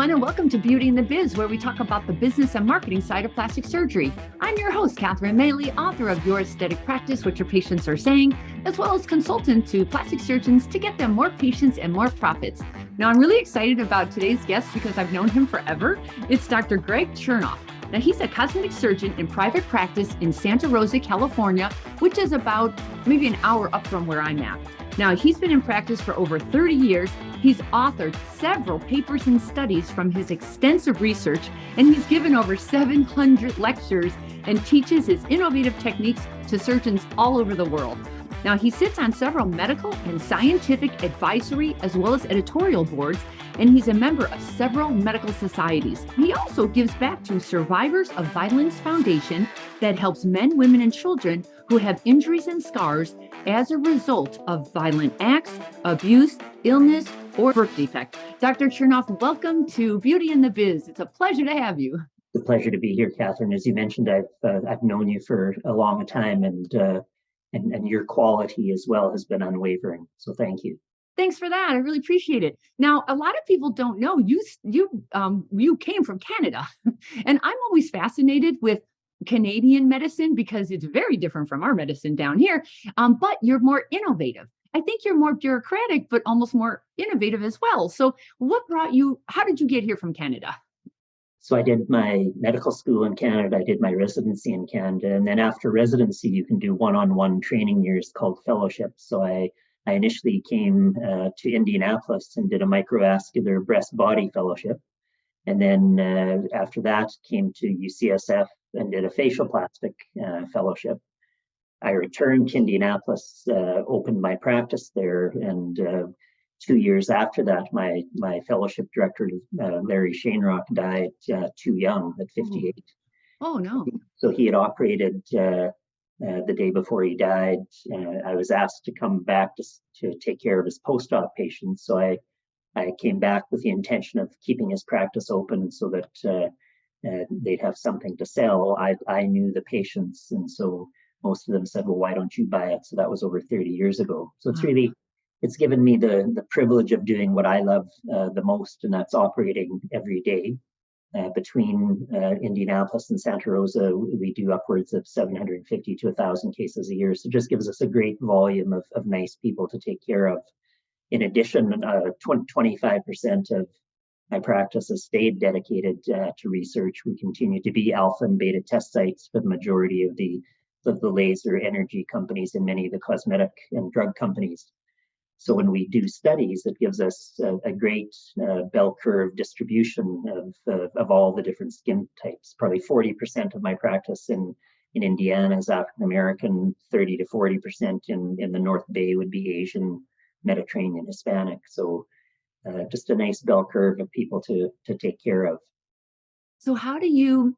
everyone, and welcome to Beauty and the Biz, where we talk about the business and marketing side of plastic surgery. I'm your host, Catherine Maley, author of Your Aesthetic Practice, What Your Patients Are Saying, as well as consultant to plastic surgeons to get them more patients and more profits. Now, I'm really excited about today's guest because I've known him forever. It's Dr. Greg Chernoff. Now, he's a cosmetic surgeon in private practice in Santa Rosa, California, which is about maybe an hour up from where I'm at. Now, he's been in practice for over 30 years. He's authored several papers and studies from his extensive research, and he's given over 700 lectures and teaches his innovative techniques to surgeons all over the world. Now, he sits on several medical and scientific advisory as well as editorial boards, and he's a member of several medical societies. He also gives back to Survivors of Violence Foundation that helps men, women, and children who have injuries and scars as a result of violent acts, abuse, illness, or birth defect. Dr. Chernoff, welcome to Beauty and the Biz. It's a pleasure to have you. It's a pleasure to be here, Catherine. As you mentioned, I've known you for a long time, and your quality as well has been unwavering. So thank you. Thanks for that. I really appreciate it. Now, a lot of people don't know you came from Canada, and I'm always fascinated with Canadian medicine because it's very different from our medicine down here. But you're more innovative. I think you're more bureaucratic, but almost more innovative as well. So, what brought you? How did you get here from Canada? So I did my medical school in Canada. I did my residency in Canada, and then after residency, you can do one-on-one training years called fellowships. So I initially came to Indianapolis and did a microvascular breast body fellowship. And then after that, came to UCSF and did a facial plastic fellowship. I returned to Indianapolis, opened my practice there, and 2 years after that, my fellowship director, Larry Shanerock, died too young at 58. Oh, no. So he had operated the day before he died. I was asked to come back to take care of his post-op patients. So I came back with the intention of keeping his practice open so that they'd have something to sell. I knew the patients, and so most of them said, well, why don't you buy it? So that was over 30 years ago. So it's given me the privilege of doing what I love the most, and that's operating every day. Between Indianapolis and Santa Rosa, we do upwards of 750 to 1,000 cases a year. So it just gives us a great volume of nice people to take care of. In addition, 25% of my practice has stayed dedicated to research. We continue to be alpha and beta test sites for the majority of the laser energy companies and many of the cosmetic and drug companies. So when we do studies, it gives us a great bell curve distribution of all the different skin types. Probably 40% of my practice in Indiana is African American, 30 to 40% in the North Bay would be Asian, Mediterranean, Hispanic. So just a nice bell curve of people to take care of. So how do you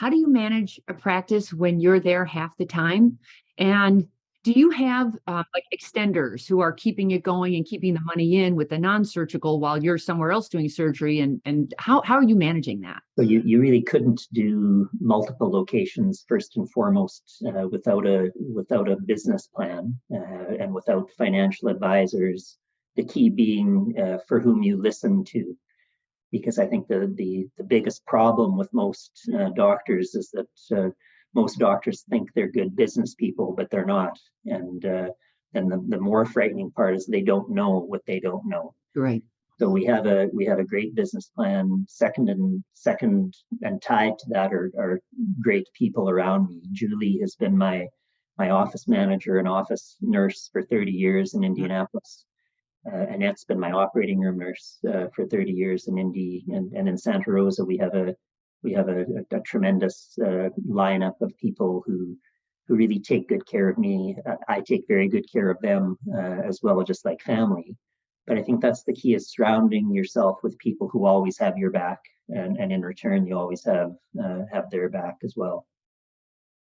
manage a practice when you're there half the time? And do you have like extenders who are keeping it going and keeping the money in with the non-surgical while you're somewhere else doing surgery? And how are you managing that? So you really couldn't do multiple locations first and foremost without a business plan and without financial advisors. The key being for whom you listen to, because I think the biggest problem with most doctors is that most doctors think they're good business people, but they're not. And the more frightening part is they don't know what they don't know. Right. So we have a great business plan. Second and tied to that are great people around me. Julie has been my office manager and office nurse for 30 years in Indianapolis. Annette's been my operating room nurse for 30 years in Indy, and in Santa Rosa we have a tremendous lineup of people who really take good care of me. I take very good care of them as well, just like family. But I think that's the key, is surrounding yourself with people who always have your back, and in return you always have their back as well.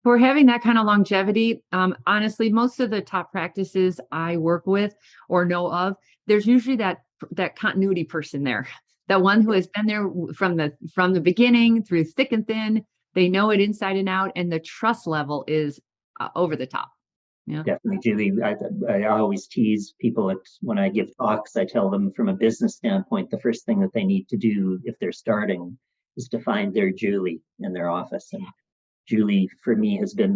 For having that kind of longevity, honestly, most of the top practices I work with or know of, there's usually that continuity person there, that one who has been there from the beginning through thick and thin. They know it inside and out, and the trust level is over the top. Yeah. Definitely, Julie. I always tease people when I give talks. I tell them from a business standpoint, the first thing that they need to do if they're starting is to find their Julie in their office. And Julie, for me, has been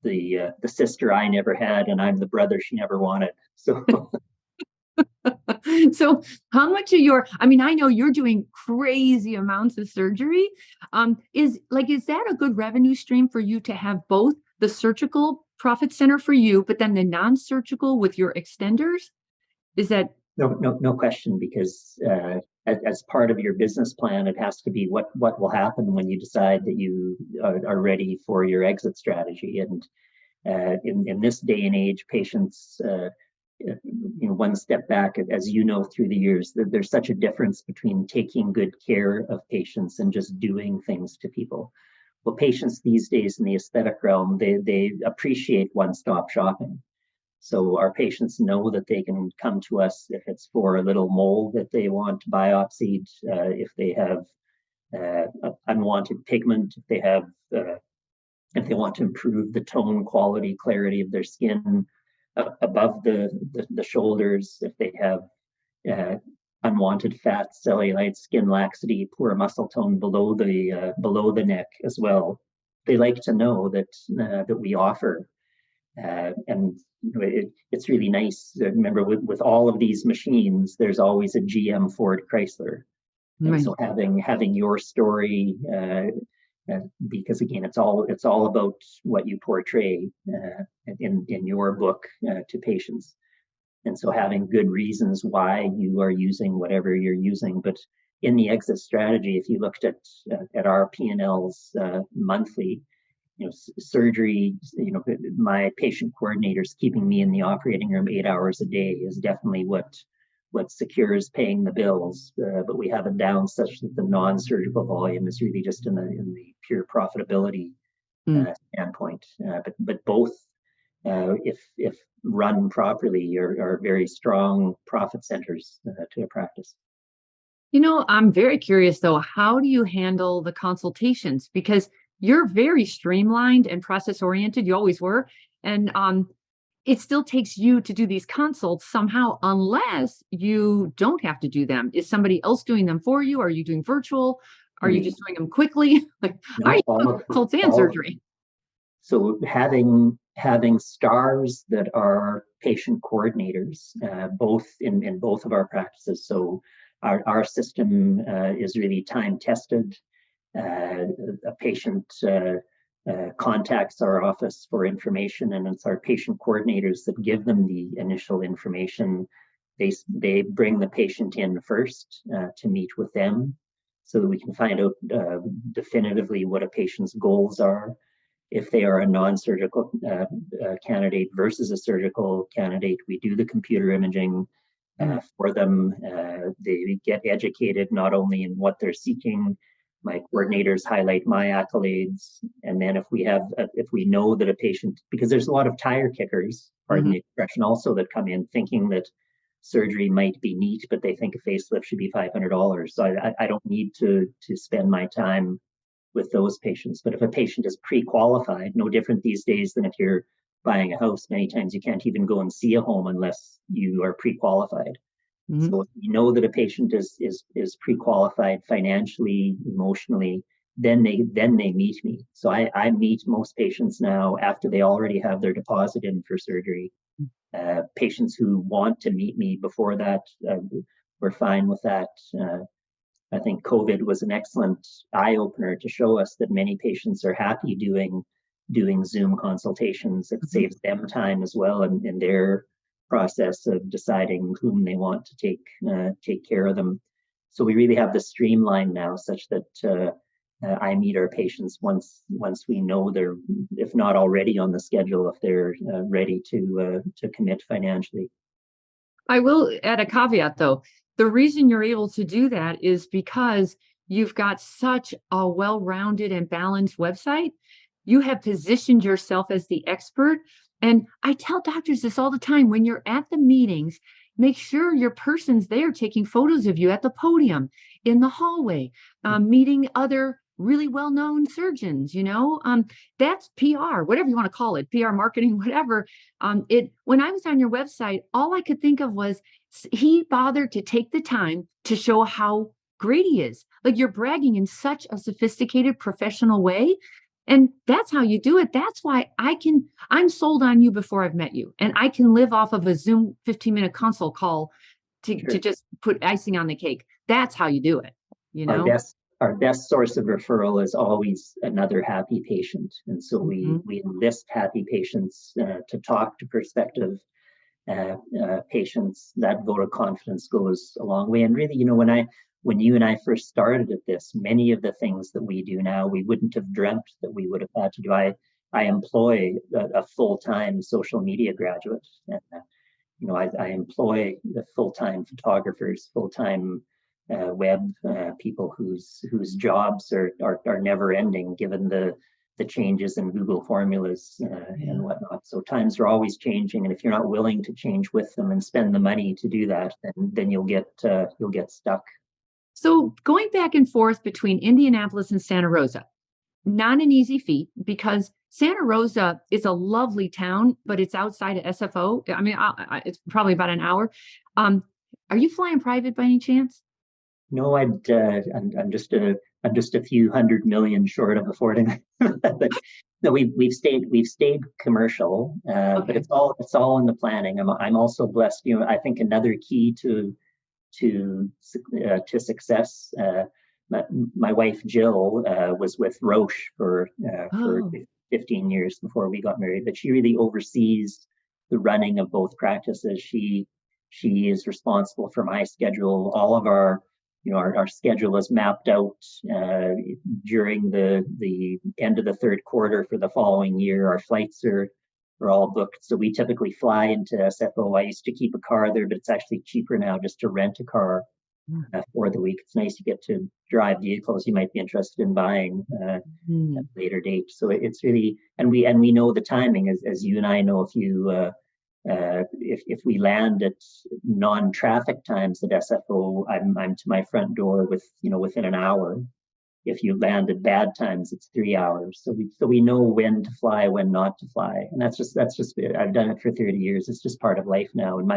the sister I never had, and I'm the brother she never wanted. So So how much of your, I mean, I know you're doing crazy amounts of surgery. Is that a good revenue stream for you to have both the surgical profit center for you, but then the non-surgical with your extenders? Is that no question, because as part of your business plan, it has to be what will happen when you decide that you are ready for your exit strategy. And in this day and age, patients, one step back, as you know, through the years, there's such a difference between taking good care of patients and just doing things to people. Well, patients these days in the aesthetic realm, they appreciate one-stop shopping. So our patients know that they can come to us if it's for a little mole that they want biopsied, if they have unwanted pigment, if they want to improve the tone, quality, clarity of their skin above the shoulders, if they have uh, unwanted fat, cellulite, skin laxity, poor muscle tone below the neck as well. They like to know that we offer, and it's really nice. Remember, with all of these machines, there's always a GM Ford Chrysler, and right? so having your story, because again, it's all about what you portray in your book to patients. And so having good reasons why you are using whatever you're using. But in the exit strategy, if you looked at our P&Ls monthly, surgery, my patient coordinators keeping me in the operating room 8 hours a day is definitely what secures paying the bills. But we have it down such that the non-surgical volume is really just in the pure profitability Mm. standpoint. But both, if run properly, are very strong profit centers to a practice. I'm very curious though, how do you handle the consultations? Because you're very streamlined and process oriented. You always were. And it still takes you to do these consults somehow, unless you don't have to do them. Is somebody else doing them for you? Are you doing virtual? Are you just doing them quickly? Like, how are No, you doing consults and surgery? so having stars that are patient coordinators, both in both of our practices. So our system is really time tested. A patient contacts our office for information, and it's our patient coordinators that give them the initial information. They bring the patient in first to meet with them, so that we can find out definitively what a patient's goals are. If they are a non-surgical candidate versus a surgical candidate, we do the computer imaging for them. They get educated not only in what they're seeking. My coordinators highlight my accolades, and then if we know that a patient, because there's a lot of tire kickers, pardon Mm-hmm. the expression, also that come in thinking that surgery might be neat, but they think a facelift should be $500. So I don't need to spend my time with those patients. But if a patient is pre-qualified, no different these days than if you're buying a house. Many times you can't even go and see a home unless you are pre-qualified. Mm-hmm. So if you know that a patient is pre-qualified financially, emotionally, then they meet me. So I meet most patients now after they already have their deposit in for surgery. Patients who want to meet me before that, we're fine with that. I think COVID was an excellent eye opener to show us that many patients are happy doing Zoom consultations. It saves them time as well in their process of deciding whom they want to take care of them. So we really have this streamlined now, such that I meet our patients once we know they're, if not already on the schedule, if they're ready to commit financially. I will add a caveat though. The reason you're able to do that is because you've got such a well-rounded and balanced website. You have positioned yourself as the expert. And I tell doctors this all the time: when you're at the meetings, make sure your person's there taking photos of you at the podium, in the hallway, meeting other really well-known surgeons, that's PR, whatever you want to call it, PR marketing, whatever. When I was on your website, all I could think of was he bothered to take the time to show how great he is. Like, you're bragging in such a sophisticated, professional way. And that's how you do it. That's why I'm sold on you before I've met you. And I can live off of a Zoom 15-minute consult call to just put icing on the cake. That's how you do it, you Our know? best source of referral is always another happy patient, and so we enlist happy patients to talk to prospective patients. That vote of confidence goes a long way. And really, when you and I first started at this, many of the things that we do now, we wouldn't have dreamt that we would have had to do. I employ a full-time social media graduate. I employ the full-time photographers, full-time web people whose jobs are never ending, given the changes in Google formulas and whatnot. So times are always changing, and if you're not willing to change with them and spend the money to do that, then you'll get stuck. So going back and forth between Indianapolis and Santa Rosa, not an easy feat, because Santa Rosa is a lovely town, but it's outside of SFO. I mean, it's probably about an hour. Are you flying private by any chance? No, I'm just a few hundred million short of affording. But no, we've stayed commercial, but Okay. it's all in the planning. I'm also blessed. I think another key to success. My wife Jill was with Roche for Oh, 15 years before we got married, but she really oversees the running of both practices. She is responsible for my schedule. All of our schedule is mapped out during the end of the third quarter for the following year. Our flights are all booked. So we typically fly into SFO. I used to keep a car there, but it's actually cheaper now just to rent a car for the week. It's nice to get to drive vehicles you might be interested in buying at a later date. So it's really, and we know the timing, as you and I know. If we land at non-traffic times at SFO, I'm to my front door within an hour. If you land at bad times, it's 3 hours. So we know when to fly, when not to fly, and that's just I've done it for 30 years. It's just part of life now, and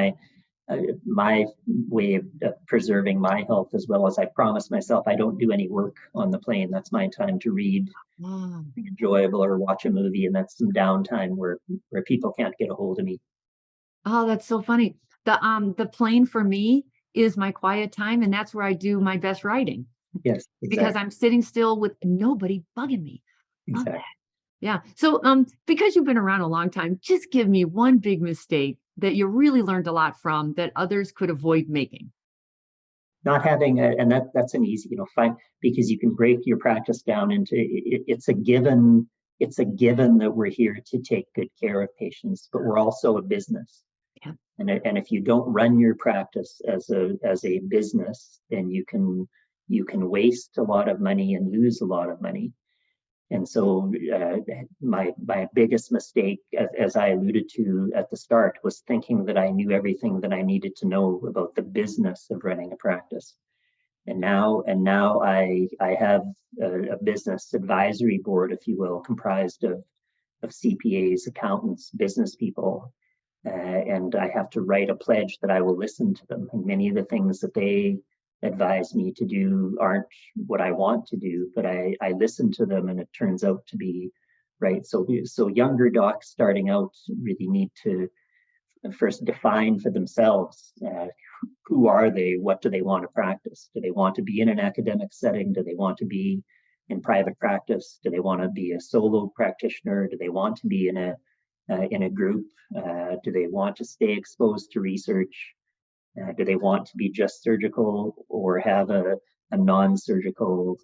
my way of preserving my health, as well as I promise myself I don't do any work on the plane. That's my time to read, wow. be enjoyable, or watch a movie, and that's some downtime where people can't get a hold of me. Oh, that's so funny. The plane for me is my quiet time, and that's where I do my best writing, Yes, because exactly, I'm sitting still with nobody bugging me. Love exactly. that. Yeah. So because you've been around a long time, just give me one big mistake that you really learned a lot from that others could avoid making. Not having and that's an easy, fine, because you can break your practice down into it's a given that we're here to take good care of patients, but we're also a business. Yeah. And if you don't run your practice as a business, then you can waste a lot of money and lose a lot of money. And so my biggest mistake, as I alluded to at the start, was thinking that I knew everything that I needed to know about the business of running a practice. And now I have a business advisory board, if you will, comprised of CPAs, accountants, business people, and I have to write a pledge that I will listen to them. And many of the things that they advise me to do aren't what I want to do, but I listen to them, and it turns out to be right. So younger docs starting out really need to first define for themselves who are they, what do they want to practice? Do they want to be in an academic setting? Do they want to be in private practice? Do they want to be a solo practitioner? Do they want to be in a group? Do they want to stay exposed to research? Do they want to be just surgical or have a non-surgical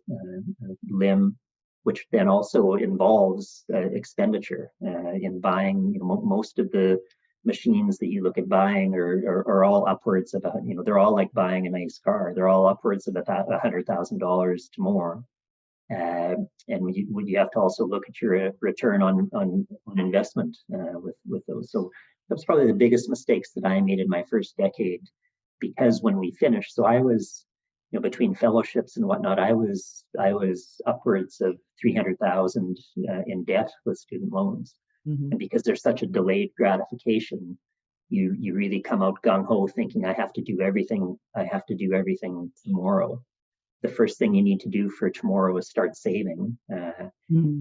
limb, which then also involves expenditure in buying? Most of the machines that you look at buying are all upwards of they're all like buying a nice car. They're all upwards of $100,000 to more. And you have to also look at your return on investment with those. So that's probably the biggest mistakes that I made in my first decade, because when we finished, so I was between fellowships and whatnot, I was upwards of 300,000 in debt with student loans. Mhm. And because there's such a delayed gratification, you really come out gung ho thinking I have to do everything. I have to do everything tomorrow. The first thing you need to do for tomorrow is start saving. Mhm.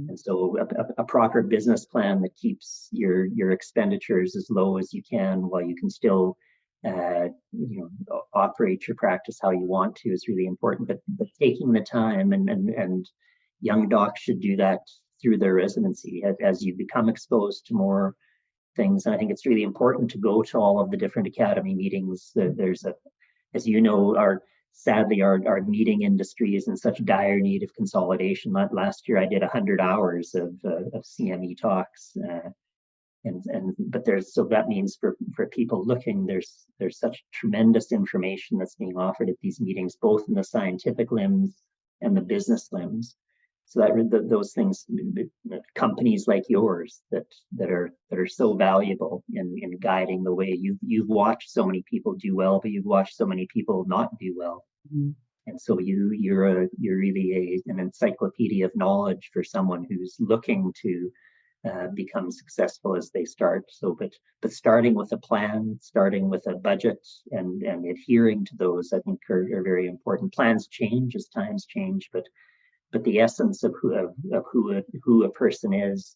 And so a proper business plan that keeps your expenditures as low as you can while you can still operate your practice how you want to is really important. But taking the time and young docs should do that through their residency as you become exposed to more things. And I think it's really important to go to all of the different academy meetings. There's a, as you know, sadly our meeting industry is in such dire need of consolidation. Last year I did 100 hours of CME talks, and but there's, so that means for people looking, there's such tremendous information that's being offered at these meetings, both in the scientific limbs and the business limbs. So those things, companies like yours that are so valuable in guiding the way. You've watched so many people do well, but you've watched so many people not do well. Mhm. And so you're really an encyclopedia of knowledge for someone who's looking to become successful as they start. So, but starting with a plan, starting with a budget, and adhering to those, I think are very important. Plans change as times change, but the essence of who a person is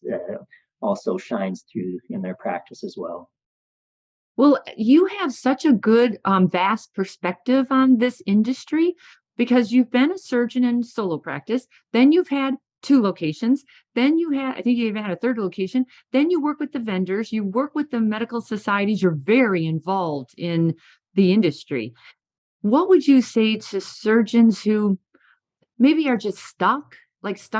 also shines through in their practice as well. Well, you have such a good, vast perspective on this industry because you've been a surgeon in solo practice, then you've had 2 locations, then I think you even had a 3rd location, then you work with the vendors, you work with the medical societies, you're very involved in the industry. What would you say to surgeons who maybe are just stuck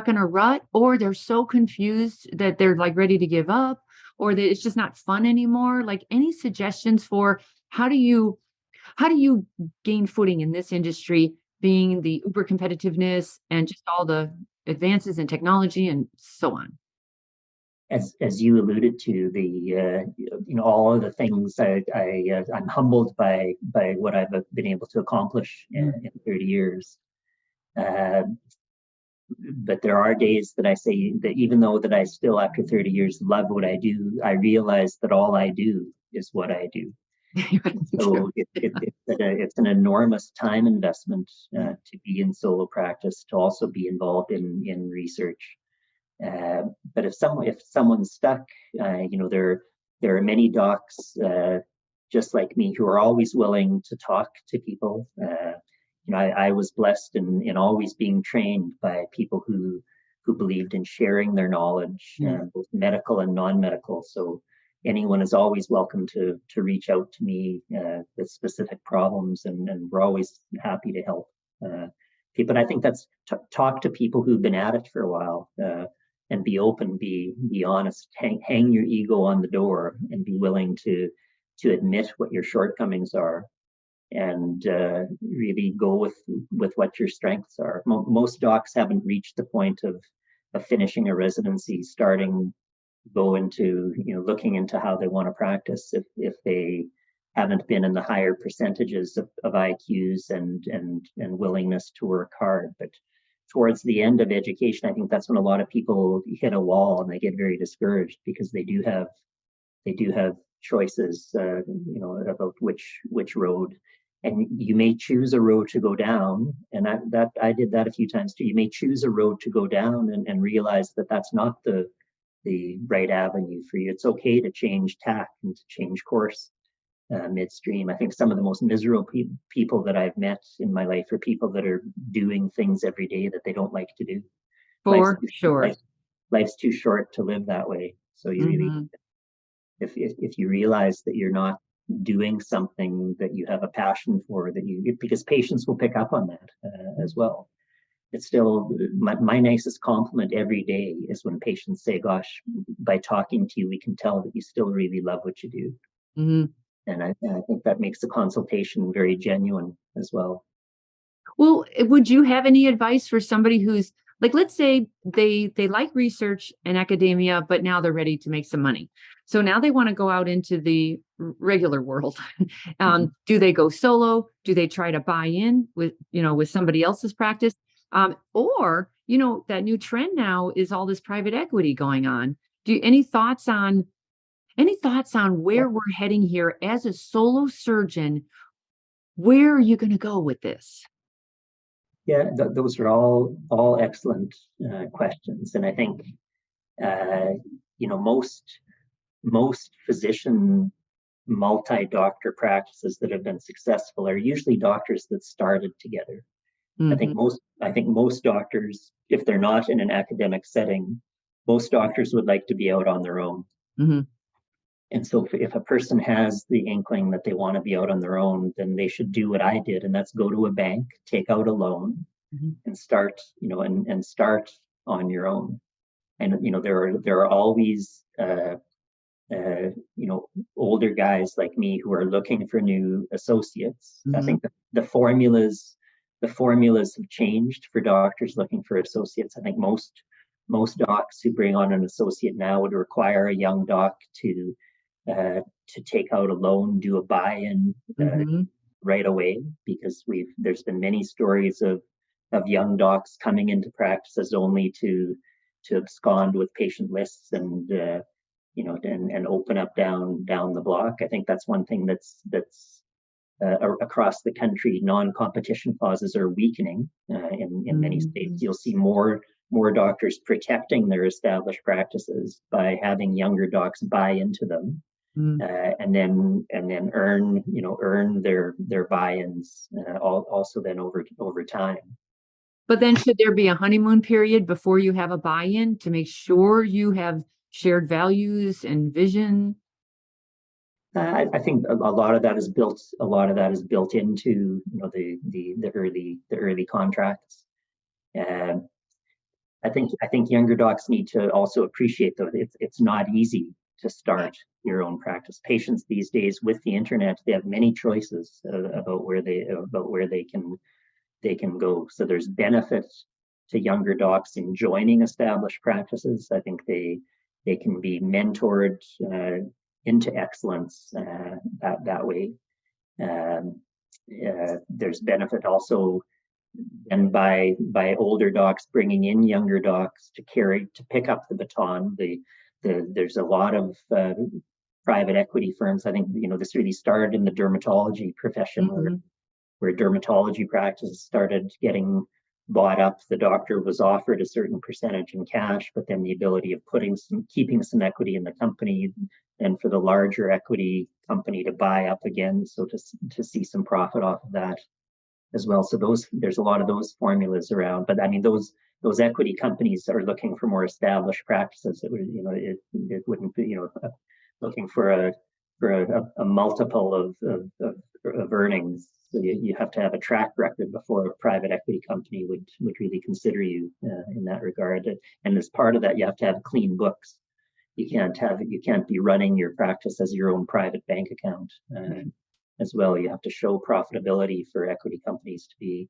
in a rut, or they're so confused that they're like ready to give up, or that it's just not fun anymore? Like any suggestions for how do you how do you gain footing in this industry, being the uber competitiveness and just all the advances in technology and so on? As you alluded to, all of the things I'm humbled by what I've been able to accomplish Mm. in 30 years. Uh, but there are days that I say that even though that I still, after 30 years, love what I do, I realize that all I do is what I do. So it's an enormous time investment to be in solo practice, to also be involved in research. But if someone's stuck, there are many docs just like me who are always willing to talk to people. I was blessed in always being trained by people who believed in sharing their knowledge, Mm. both medical and non-medical. So anyone is always welcome to reach out to me with specific problems, and we're always happy to help people. And I think that's talk to people who've been at it for a while. And be open, be honest, hang your ego on the door, and be willing to admit what your shortcomings are, and really go with what your strengths are. Most docs haven't reached the point of finishing a residency, starting go into looking into how they want to practice if they haven't been in the higher percentages of IQs and willingness to work hard. But towards the end of education, I think that's when a lot of people hit a wall and they get very discouraged, because they do have choices, about which road. And you may choose a road to go down, and I did that a few times too. You may choose a road to go down and realize that that's not the right avenue for you. It's okay to change tack and to change course midstream. I think some of the most miserable people that I've met in my life are people that are doing things every day that they don't like to do. Life's For too, sure. life's too short to live that way. So you really, Mhm. if you realize that you're not doing something that you have a passion for, because patients will pick up on that as well. It's still my nicest compliment every day is when patients say, gosh, by talking to you, we can tell that you still really love what you do. Mhm. And I think that makes the consultation very genuine as well. Well, would you have any advice for somebody who's like, let's say they like research and academia, but now they're ready to make some money. So now they want to go out into the regular world. Mhm. Do they go solo? Do they try to buy in with somebody else's practice? Or, that new trend now is all this private equity going on. Any thoughts on Yeah, where we're heading here as a solo surgeon? Where are you going to go with this? yeah, those are all excellent questions, and I think uh, most physician multi-doctor practices that have been successful are usually doctors that started together. Hmm. I think most doctors, if they're not in an academic setting, most doctors would like to be out on their own. Hmm. And so if a person has the inkling that they want to be out on their own, then they should do what I did, and that's go to a bank, take out a loan, Hmm. and start, and start on your own. And there are always older guys like me who are looking for new associates. I Hmm. think the formulas have changed for doctors looking for associates. I think most docs who bring on an associate now would require a young doc to take out a loan, do a buy-in Hmm. right away, because there's been many stories of young docs coming into practices only to abscond with patient lists and open up down the block. I think that's one thing that's across the country. Non-competition clauses are weakening in many states. Hmm. You'll see more doctors protecting their established practices by having younger docs buy into them, and then earn their buy-ins also then over time. But then should there be a honeymoon period before you have a buy-in to make sure you have shared values and vision? I think a lot of that is built. A lot of that is built into the early contracts. Um, I think younger docs need to also appreciate that it's not easy to start your own practice. Patients these days with the internet, they have many choices about where they can go. So there's benefits to younger docs in joining established practices. I think they can be mentored into excellence that way. Um, there's benefit also, and by older docs bringing in younger docs to pick up the baton. There's a lot of private equity firms. I think this really started in the dermatology profession, Mhm. where dermatology practices started getting bought up. The doctor was offered a certain percentage in cash, but then the ability of keeping some equity in the company, and for the larger equity company to buy up again, so to see some profit off of that as well. So there's a lot of those formulas around. But I mean, those equity companies are looking for more established practices. It wouldn't be looking for a multiple of earnings. So you have to have a track record before a private equity company would really consider you in that regard. And as part of that, you have to have clean books. You can't be running your practice as your own private bank account as well. You have to show profitability for equity companies to be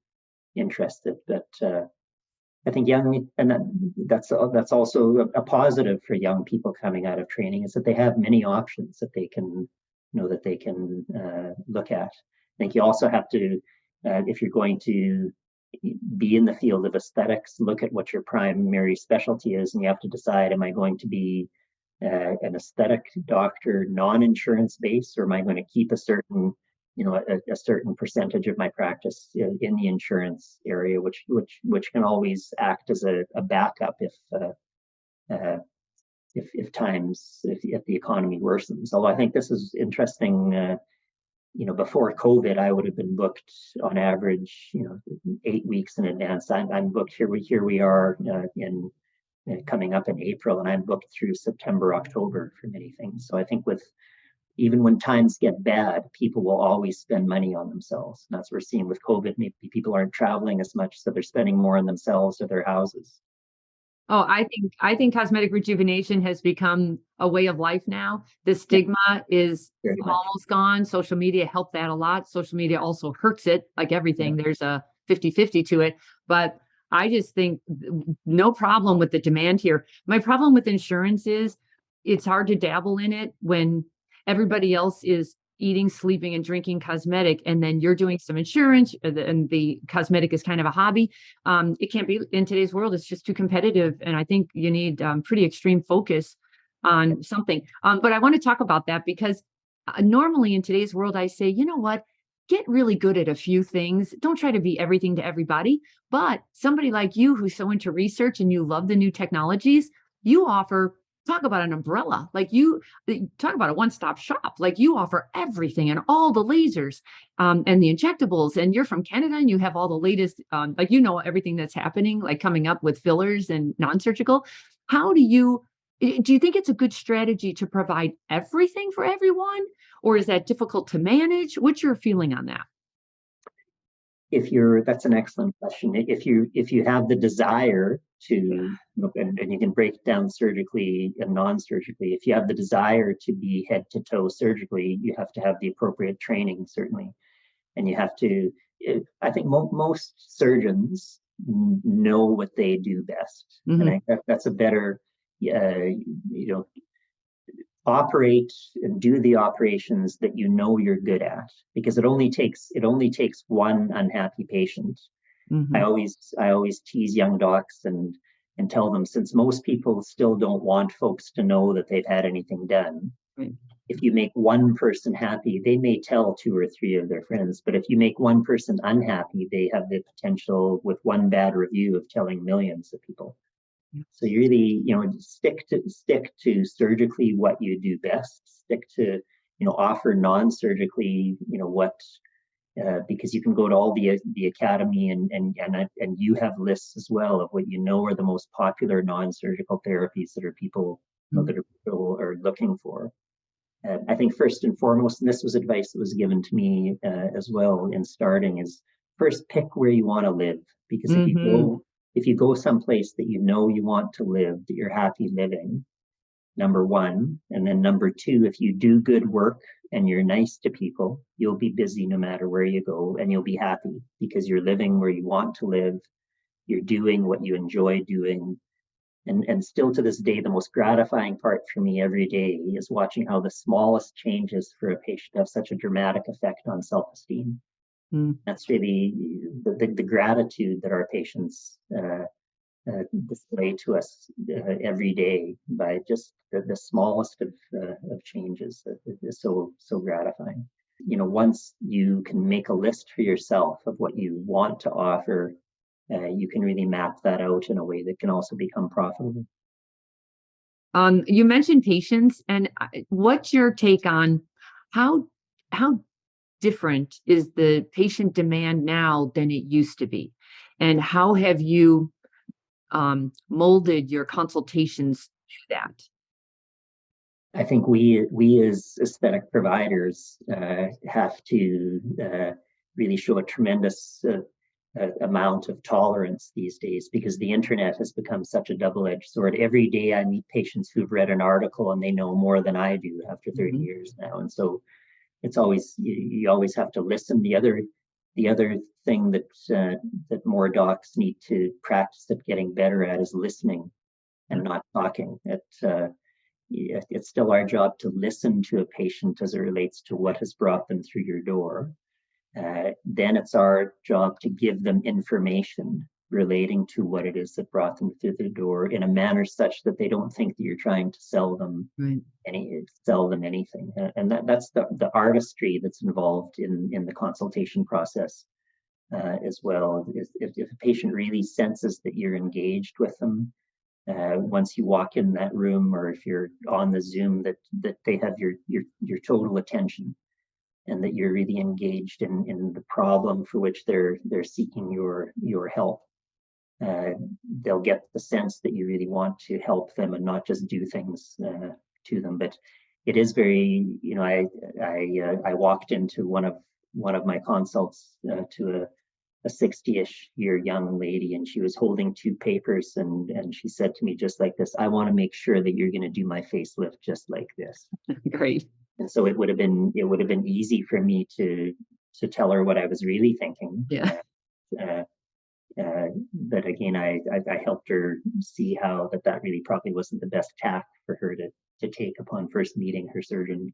interested. But I think that's also a positive for young people coming out of training, is that they have many options that they can look at. I think you also have to, if you're going to be in the field of aesthetics, look at what your primary specialty is, and you have to decide: am I going to be an aesthetic doctor, non-insurance based, or am I going to keep a certain percentage of my practice in the insurance area, which can always act as a backup uh, if the economy worsens. Although I think this is interesting. Before COVID, I would have been booked on average, 8 weeks in advance. I'm booked here. We are in coming up in April, and I'm booked through September, October for many things. So I think even when times get bad, people will always spend money on themselves. And that's what we're seeing with COVID. Maybe people aren't traveling as much, so they're spending more on themselves or their houses. Oh, I think cosmetic rejuvenation has become a way of life now. The Yeah, stigma is very much. almost gone. Social media helped that a lot. Social media also hurts it, like Yeah. everything. There's a 50-50 to it. But I just think no problem with the demand here. My problem with insurance is it's hard to dabble in it when everybody else is eating, sleeping, and drinking cosmetic, and then you're doing some insurance, and the cosmetic is kind of a hobby. It can't be in today's world. It's just too competitive, and I think you need pretty extreme focus on something. But I want to talk about that because normally in today's world, I say, you know what? Get really good at a few things. Don't try to be everything to everybody. But somebody like you who's so into research and you love the new technologies, you offer, talk about an umbrella. Like you talk about a one-stop shop. Like you offer everything and all the lasers and the injectables. And you're from Canada and you have all the latest, like, you know, everything that's happening, like coming up with fillers and non-surgical. How do you think it's a good strategy to provide everything for everyone? Or is that difficult to manage? What's your feeling on that? That's an excellent question. If you have the desire to, and you can break it down surgically and non-surgically, if you have the desire to be head to toe surgically, you have to have the appropriate training, certainly. And you have to, I think most surgeons know what they do best. Mm-hmm. And I think that's a better, you know, operate and do the operations that you know you're good at, because it only takes one unhappy patient. Mm-hmm. I always tease young docs and tell them, since most people still don't want folks to know that they've had anything done, Right. if you make one person happy, they may tell two or three of their friends, but if you make one person unhappy, they have the potential, with one bad review, of telling millions of people. So you really, stick to surgically what you do best. Stick to, offer non-surgically, because you can go to all the academy and you have lists as well of what you know are the most popular non-surgical therapies that people are looking for. I think first and foremost, and this was advice that was given to me as well in starting, is first pick where you want to live, because if you go someplace that you know you want to live, that you're happy living, number one, and then number two, if you do good work and you're nice to people, you'll be busy no matter where you go, and you'll be happy because you're living where you want to live, you're doing what you enjoy doing. And still to this day, the most gratifying part for me every day is watching how the smallest changes for a patient have such a dramatic effect on self-esteem. That's really the gratitude that our patients display to us every day by just the smallest of changes. That is so gratifying. Once you can make a list for yourself of what you want to offer, you can really map that out in a way that can also become profitable. You mentioned patients, and what's your take on how different is the patient demand now than it used to be, and how have you molded your consultations to that? I think we as aesthetic providers have to really show a tremendous amount of tolerance these days, because the internet has become such a double-edged sword. Every day I meet patients who've read an article and they know more than I do after 30 years now. And so it's always, you always have to listen. The other thing that more docs need to practice at getting better at is listening and not talking. It's still our job to listen to a patient as it relates to what has brought them through your door. Then it's our job to give them information relating to what it is that brought them through the door in a manner such that they don't think that you're trying to sell them anything. And that's the artistry that's involved in the consultation process as well. If a patient really senses that you're engaged with them, once you walk in that room, or if you're on the Zoom, that they have your total attention, and that you're really engaged in the problem for which they're seeking your help. They'll get the sense that you really want to help them and not just do things to them. But it is very, I walked into one of my consults to a 60-ish year young lady, and she was holding two papers, and she said to me just like this, "I want to make sure that you're going to do my facelift just like this." Great. And so it would have been easy for me to tell her what I was really thinking. Yeah. But again, I helped her see how that really probably wasn't the best tack for her to take upon first meeting her surgeon.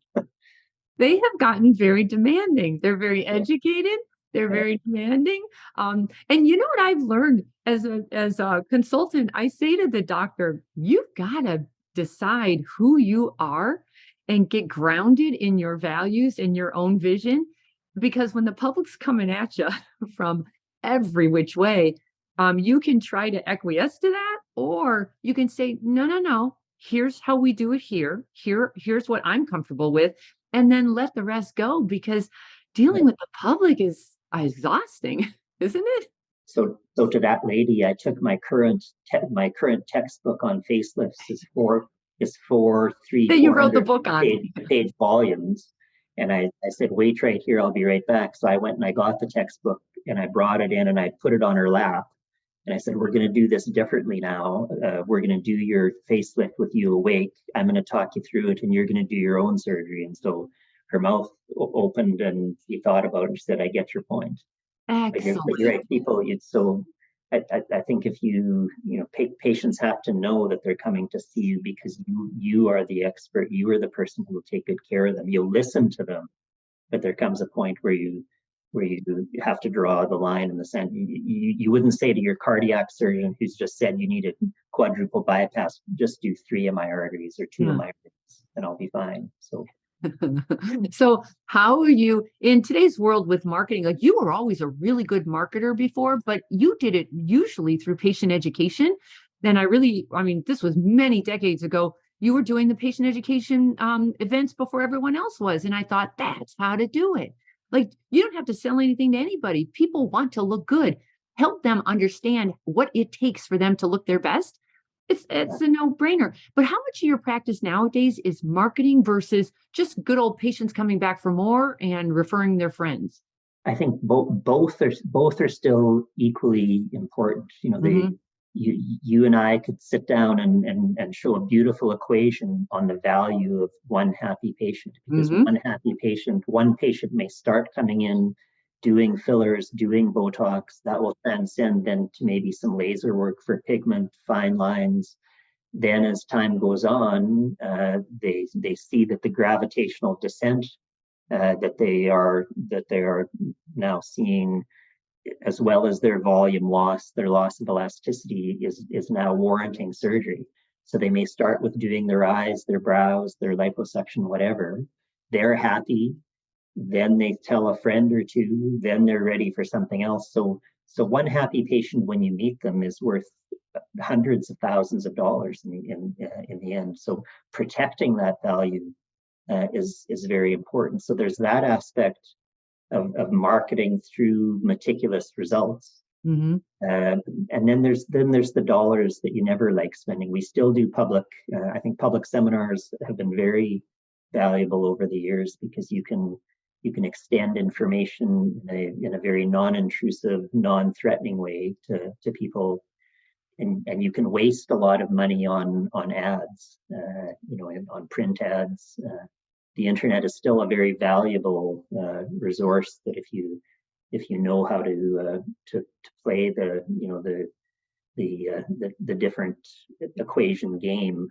They have gotten very demanding. They're very Yeah, educated. They're yeah, very demanding. And you know what I've learned as a consultant? I say to the doctor, you've got to decide who you are and get grounded in your values and your own vision. Because when the public's coming at you from every which way, you can try to acquiesce to that, or you can say, no, no, no. Here's how we do it here. Here's what I'm comfortable with, and then let the rest go, because yeah. dealing with the public is exhausting, isn't it? So to that lady, I took my current textbook on facelifts is four, three, That you four wrote the hundred book on. page volumes. And I said, wait right here, I'll be right back. So I went and I got the textbook and I brought it in and I put it on her lap. And I said, we're going to do this differently now. We're going to do your facelift with you awake. I'm going to talk you through it and you're going to do your own surgery. And so her mouth opened and she thought about it. And she said, I get your point. But you're Excellent. right, people. It's so. I think if patients have to know that they're coming to see you because you are the expert. You are the person who will take good care of them. You'll listen to them, but there comes a point where you have to draw the line in the sand. You wouldn't say to your cardiac surgeon who's just said you need a quadruple bypass, just do 3 of my arteries or 2 of Yeah. my arteries, and I'll be fine. So So how are you in today's world with marketing? Like, you were always a really good marketer before, but you did it usually through patient education. Then I mean, this was many decades ago. You were doing the patient education events before everyone else was. And I thought, that's how to do it. Like, you don't have to sell anything to anybody. People want to look good. Help them understand what it takes for them to look their best. It's a no-brainer. But how much of your practice nowadays is marketing versus just good old patients coming back for more and referring their friends? I think both are still equally important. Hmm. You and I could sit down and show a beautiful equation on the value of one happy patient, because Hmm. one patient may start coming in doing fillers, doing Botox, that will transcend then to maybe some laser work for pigment, fine lines. Then as time goes on, they see that the gravitational descent that they are now seeing, as well as their volume loss, their loss of elasticity is now warranting surgery. So they may start with doing their eyes, their brows, their liposuction, whatever. They're happy. Then they tell a friend or two. Then they're ready for something else. So one happy patient when you meet them is worth hundreds of thousands of dollars in the end. So protecting that value is very important. So there's that aspect of marketing through meticulous results. Hmm. Uh, and then there's the dollars that you never like spending. We still do public. I think public seminars have been very valuable over the years because you can extend information in a very non-intrusive, non-threatening way to people, and you can waste a lot of money on ads, on print ads. The internet is still a very valuable resource that if you know how to play the different equation game,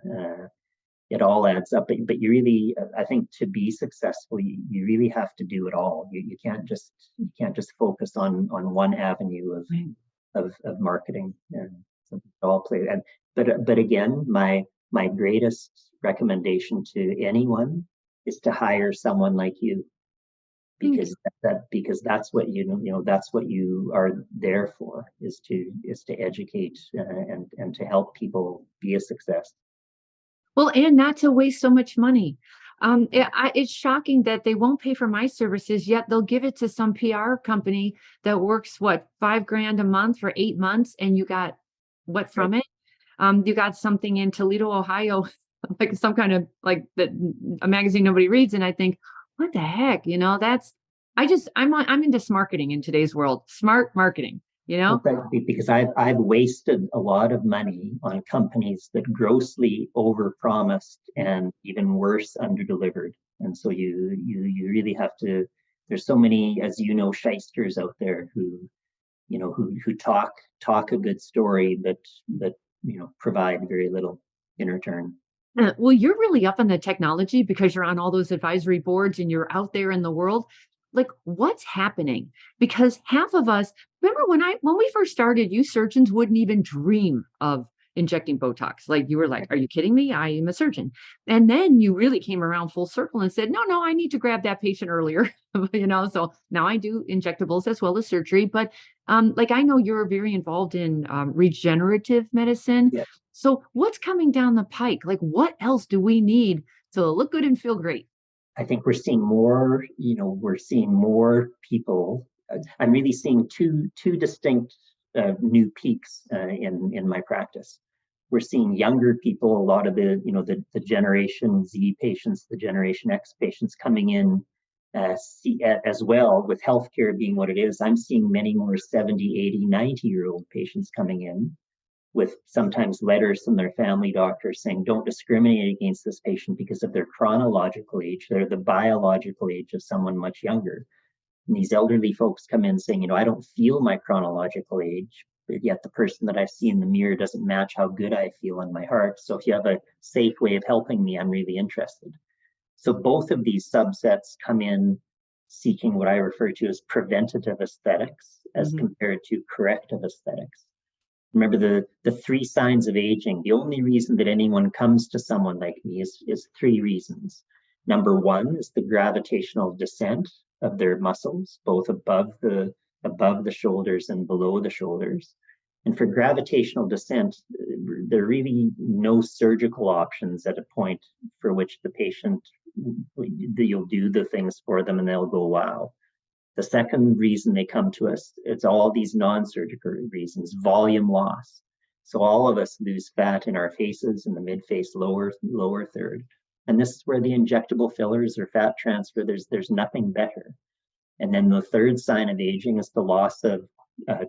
it all adds up. But you really, I think, to be successful, you really have to do it all. You can't just focus on one avenue Right. of marketing. So it all play. But again, my greatest recommendation to anyone is to hire someone like you, Thank because that's what that's what you are there for, is to educate and to help people be a success. Well, and not to waste so much money. It's shocking that they won't pay for my services, yet they'll give it to some PR company that works, what, 5 grand a month for 8 months, and you got what Right. from it? You got something in Toledo, Ohio, like some kind of like that a magazine nobody reads, and I think, what the heck? I'm into marketing in today's world. Smart marketing, you know? Because I've wasted a lot of money on companies that grossly overpromised and even worse underdelivered. And so you really have to. There's so many, as you know, shysters out there who talk a good story, but provide very little in return. Well, you're really up on the technology because you're on all those advisory boards and you're out there in the world. Like, what's happening? Because half of us, remember when we first started, you surgeons wouldn't even dream of injecting Botox. Like you were like, "Are you kidding me? I am a surgeon." And then you really came around full circle and said, "No, no, I need to grab that patient earlier." So now I do injectables as well as surgery. But like I know you're very involved in regenerative medicine. Yeah. So what's coming down the pike? Like what else do we need to look good and feel great? I think we're seeing more, we're seeing more people. I'm really seeing two distinct new peaks in my practice. We're seeing younger people, a lot of the Generation Z patients, the Generation X patients coming in as well, with healthcare being what it is. I'm seeing many more 70, 80, 90-year-old patients coming in with sometimes letters from their family doctors saying, don't discriminate against this patient because of their chronological age. They're the biological age of someone much younger. And these elderly folks come in saying, I don't feel my chronological age, but yet the person that I see in the mirror doesn't match how good I feel in my heart. So if you have a safe way of helping me, I'm really interested. So both of these subsets come in seeking what I refer to as preventative aesthetics as Mhm. compared to corrective aesthetics. Remember the three signs of aging. The only reason that anyone comes to someone like me is three reasons. Number one is the gravitational descent of their muscles, both above the shoulders and below the shoulders. And for gravitational descent, there are really no surgical options at a point for which the patient, you'll do the things for them and they'll go, wow. The second reason they come to us, it's all these non-surgical reasons, volume loss. So all of us lose fat in our faces, in the mid-face lower third. And this is where the injectable fillers or fat transfer, there's nothing better. And then the third sign of aging is the loss of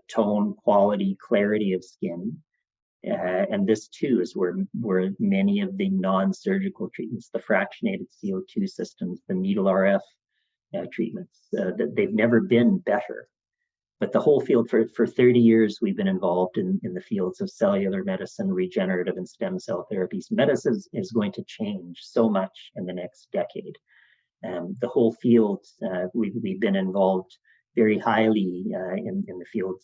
tone, quality, clarity of skin. And this too is where many of the non-surgical treatments, the fractionated CO2 systems, the needle RF treatments, that they've never been better. But the whole field for 30 years, we've been involved in the fields of cellular medicine, regenerative and stem cell therapies. Medicine is going to change so much in the next decade. The whole field, we've been involved very highly in the field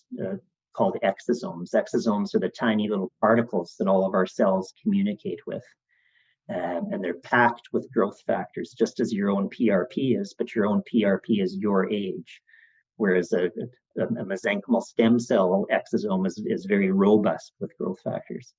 called exosomes. Exosomes are the tiny little particles that all of our cells communicate with. And they're packed with growth factors, just as your own PRP is, but your own PRP is your age. Whereas a mesenchymal stem cell exosome is very robust with growth factors.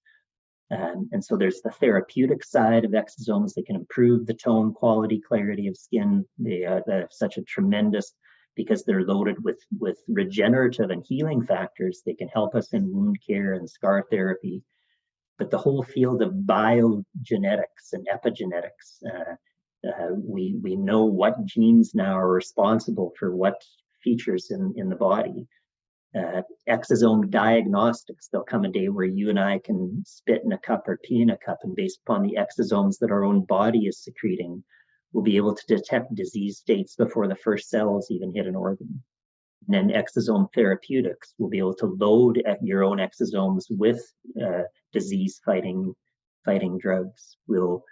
And so there's the therapeutic side of exosomes that can improve the tone, quality, clarity of skin. They have such a tremendous, because they're loaded with regenerative and healing factors. They can help us in wound care and scar therapy. But the whole field of biogenetics and epigenetics, we know what genes now are responsible for what features in the body. Exosome diagnostics, there'll come a day where you and I can spit in a cup or pee in a cup, and based upon the exosomes that our own body is secreting, we'll be able to detect disease states before the first cells even hit an organ. And then exosome therapeutics will be able to load your own exosomes with disease fighting drugs. Will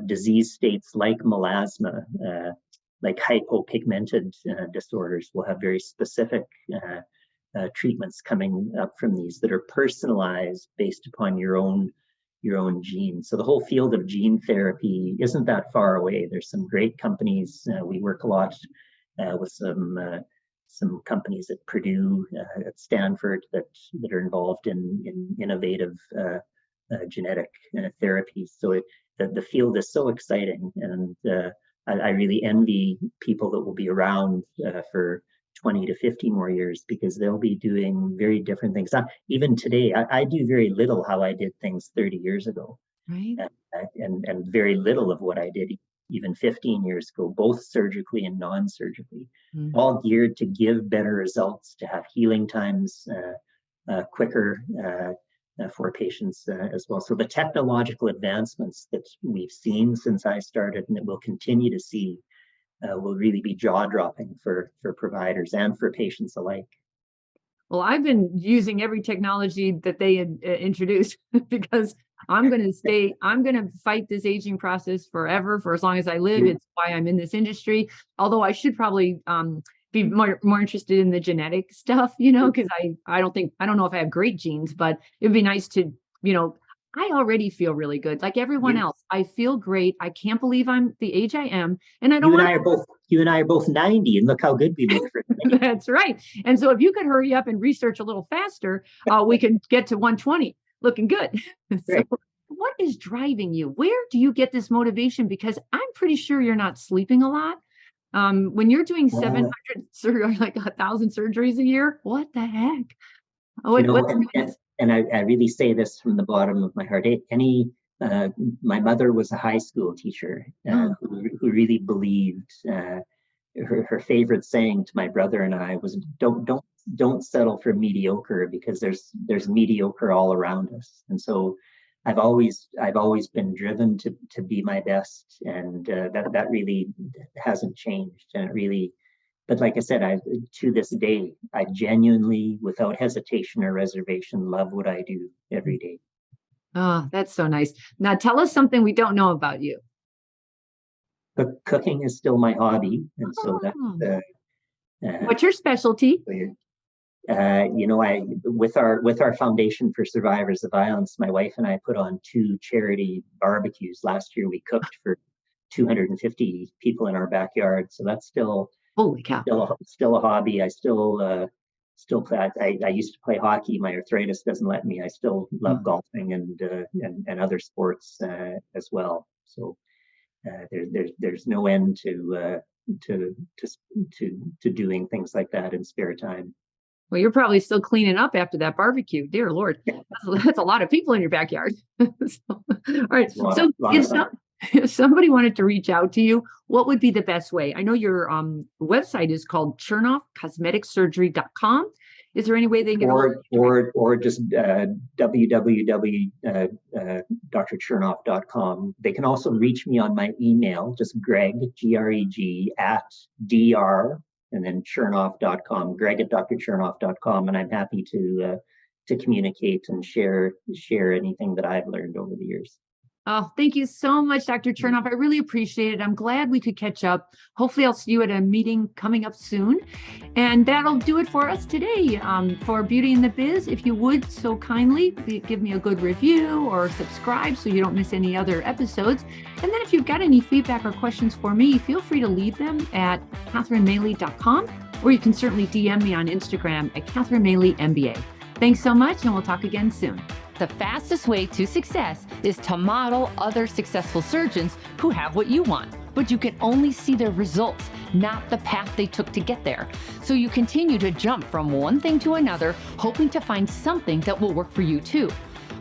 disease states like melasma, like hypopigmented disorders, will have very specific treatments coming up from these that are personalized based upon your own genes. So the whole field of gene therapy isn't that far away. There's some great companies. We work a lot with some companies at Purdue, at Stanford, that are involved in innovative genetic therapies. So the field is so exciting, and I really envy people that will be around for 20 to 50 more years, because they'll be doing very different things. Even today, I do very little how I did things 30 years ago, Right? and very little of what I did even 15 years ago, both surgically and non-surgically, Mm. all geared to give better results, to have healing times quicker for patients as well. So the technological advancements that we've seen since I started, and that we'll continue to see, will really be jaw-dropping for providers and for patients alike. Well, I've been using every technology that they had introduced because I'm going to stay, I'm going to fight this aging process forever for as long as I live. It's why I'm in this industry. Although I should probably be more interested in the genetic stuff, because I don't know if I have great genes, but it'd be nice to, I already feel really good. Like everyone else, I feel great. I can't believe I'm the age I am. And I don't want you and I are both 90, and look how good we look for it. That's right. And so if you could hurry up and research a little faster, we can get to 120 looking good. Right. So what is driving you? Where do you get this motivation? Because I'm pretty sure you're not sleeping a lot. When you're doing 700 surgery, like 1,000 surgeries a year, what the heck? And I really say this from the bottom of my heart. My mother was a high school teacher who really believed. Her favorite saying to my brother and I was, "Don't settle for mediocre, because there's mediocre all around us." And so I've always been driven to be my best, and that really hasn't changed. And it really, but like I said, to this day, I genuinely, without hesitation or reservation, love what I do every day. Oh, that's so nice. Now tell us something we don't know about you. Cooking is still my hobby, and so that's what's your specialty? With our Foundation for Survivors of Violence, my wife and I put on 2 charity barbecues last year. We cooked for 250 people in our backyard, so that's still holy cow, still a hobby. I still play. I used to play hockey. My arthritis doesn't let me. I still love golfing and other sports as well. So there's no end to doing things like that in spare time. Well, you're probably still cleaning up after that barbecue. Dear Lord, that's a lot of people in your backyard. All right. So if somebody wanted to reach out to you, what would be the best way? I know your website is called ChernoffCosmeticSurgery.com. Is there any way they can or just www.drchernoff.com. They can also reach me on my email, just Greg, Greg @dr and then Chernoff.com, Greg@drchernoff.com, and I'm happy to communicate and share anything that I've learned over the years. Oh, thank you so much, Dr. Chernoff. I really appreciate it. I'm glad we could catch up. Hopefully I'll see you at a meeting coming up soon. And that'll do it for us today. For Beauty in the Biz, if you would so kindly give me a good review or subscribe so you don't miss any other episodes. And then if you've got any feedback or questions for me, feel free to leave them at CatherineMaley.com, or you can certainly DM me on Instagram at CatherineMaleyMBA. Thanks so much, and we'll talk again soon. The fastest way to success is to model other successful surgeons who have what you want, but you can only see their results, not the path they took to get there. So you continue to jump from one thing to another, hoping to find something that will work for you too.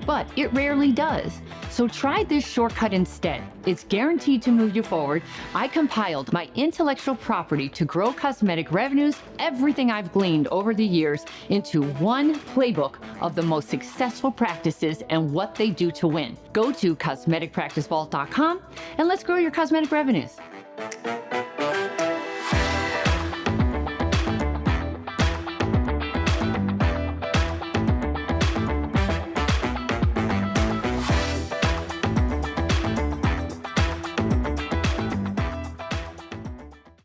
But it rarely does. So try this shortcut instead. It's guaranteed to move you forward. I compiled my intellectual property to grow cosmetic revenues, everything I've gleaned over the years, into one playbook of the most successful practices and what they do to win. Go to cosmeticpracticevault.com and let's grow your cosmetic revenues.